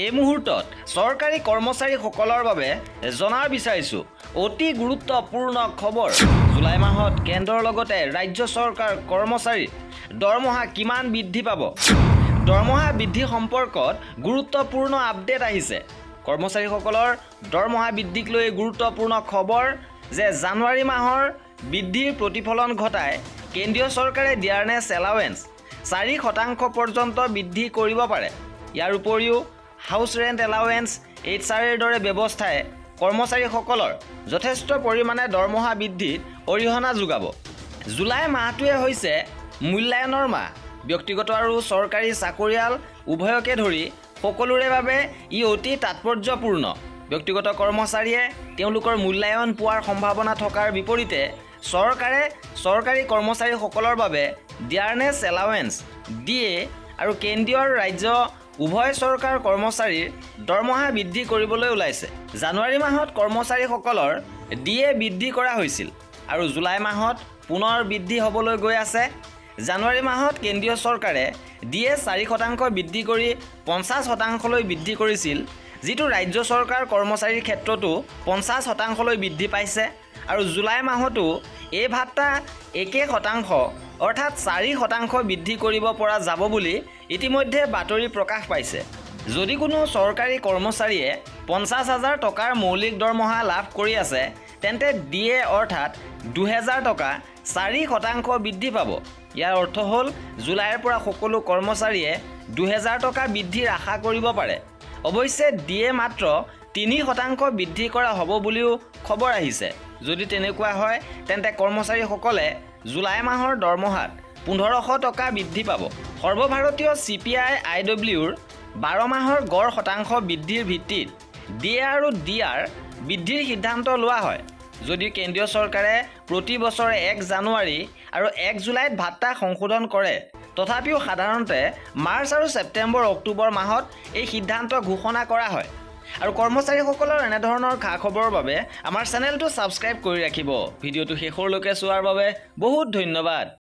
এই মুহূৰ্তত চৰকাৰী কৰ্মচাৰীসকলৰ বাবে জনাৰ বিচাৰিছো অতি গুৰুত্বপূৰ্ণ খবৰ। জুলাই মাহত কেন্দ্ৰৰ লগতে ৰাজ্য চৰকাৰ কৰ্মচাৰীৰ দৰমহা কিমান বৃদ্ধি পাব। দৰমহা বৃদ্ধি সম্পৰ্কত গুৰুত্বপূৰ্ণ আপডেট আহিছে। কৰ্মচাৰীসকলৰ দৰমহা বৃদ্ধিক লৈ গুৰুত্বপূৰ্ণ খবৰ যে জানুৱাৰী মাহৰ বৃদ্ধিৰ প্ৰতিফলন ঘটাই কেন্দ্ৰীয় চৰকাৰে ডিয়াৰনেছ এলাউৱেন্স 4% পৰ্যন্ত বৃদ্ধি কৰিব পাৰে। ইয়াৰ উপৰিও হাউচ ৰেণ্ট এলাউৱেন্স HRAৰ দৰে ব্যৱস্থাই কৰ্মচাৰীসকলৰ যথেষ্ট পৰিমাণে দৰমহা বৃদ্ধিত অৰিহণা যোগাব। জুলাই মাহটোৱে হৈছে মূল্যায়নৰ মাহ। ব্যক্তিগত আৰু চৰকাৰী চাকৰিয়াল উভয়কে ধৰি সকলোৰে বাবে ই অতি তাৎপৰ্যপূৰ্ণ। ব্যক্তিগত কৰ্মচাৰীয়ে তেওঁলোকৰ মূল্যায়ন পোৱাৰ সম্ভাৱনা থকাৰ বিপৰীতে চৰকাৰে চৰকাৰী কৰ্মচাৰীসকলৰ বাবে ডিয়াৰনেছ এলাউৱেন্স DA আৰু কেন্দ্ৰীয় আৰু ৰাজ্য উভয় চৰকাৰ কৰ্মচাৰীৰ দৰমহা বৃদ্ধি কৰিবলৈ ওলাইছে। জানুৱাৰী মাহত কৰ্মচাৰীসকলৰ DA বৃদ্ধি কৰা হৈছিল আৰু জুলাই মাহত পুনৰ বৃদ্ধি হ'বলৈ গৈ আছে। জানুৱাৰী মাহত কেন্দ্ৰীয় চৰকাৰে DA 4% বৃদ্ধি কৰি 50%লৈ বৃদ্ধি কৰিছিল, যিটো ৰাজ্য চৰকাৰ কৰ্মচাৰীৰ ক্ষেত্ৰতো 50%লৈ বৃদ্ধি পাইছে। আৰু জুলাই মাহতো এই ভাত্তা 1% অৰ্থাৎ 4% বৃদ্ধি কৰিব পৰা যাব বুলি ইতিমধ্যে বাতৰি প্ৰকাশ পাইছে। যদি কোনো চৰকাৰী কৰ্মচাৰীয়ে 50,000 টকাৰ মৌলিক দৰমহা লাভ কৰি আছে, তেন্তে DA অৰ্থাৎ 2,000 টকা 4% বৃদ্ধি পাব। ইয়াৰ অৰ্থ হ'ল জুলাইৰ পৰা সকলো কৰ্মচাৰীয়ে 2,000 টকা বৃদ্ধিৰ আশা কৰিব পাৰে। অৱশ্যে DA মাত্ৰ 3% বৃদ্ধি কৰা হ'ব বুলিও খবৰ আহিছে। যদি তেনেকুৱা হয়, তেন্তে কৰ্মচাৰীসকলে জুলাই মাহৰ দৰমহাত 1,500 টকা বৃদ্ধি পাব। সৰ্বভাৰতীয় CPI IWৰ 12 মাহৰ গড় শতাংশ বৃদ্ধিৰ ভিত্তিত DA আৰু DR বৃদ্ধিৰ সিদ্ধান্ত লোৱা হয়। যদি কেন্দ্ৰীয় চৰকাৰে প্ৰতি বছৰে 1 জানুৱাৰী আৰু 1 জুলাইত ভাত্তা সংশোধন কৰে, তথাপিও সাধাৰণতে মাৰ্চ আৰু ছেপ্টেম্বৰ অক্টোবৰ মাহত এই সিদ্ধান্ত ঘোষণা কৰা হয়। আৰু কৰ্মচাৰীসকলৰ এনেধৰণৰ খা খবৰৰ বাবে আমাৰ চেনেলটো ছাবস্ক্ৰাইব কৰি ৰাখিব। ভিডিঅ'টো শেষলৈকে চোৱাৰ বাবে বহুত ধন্যবাদ।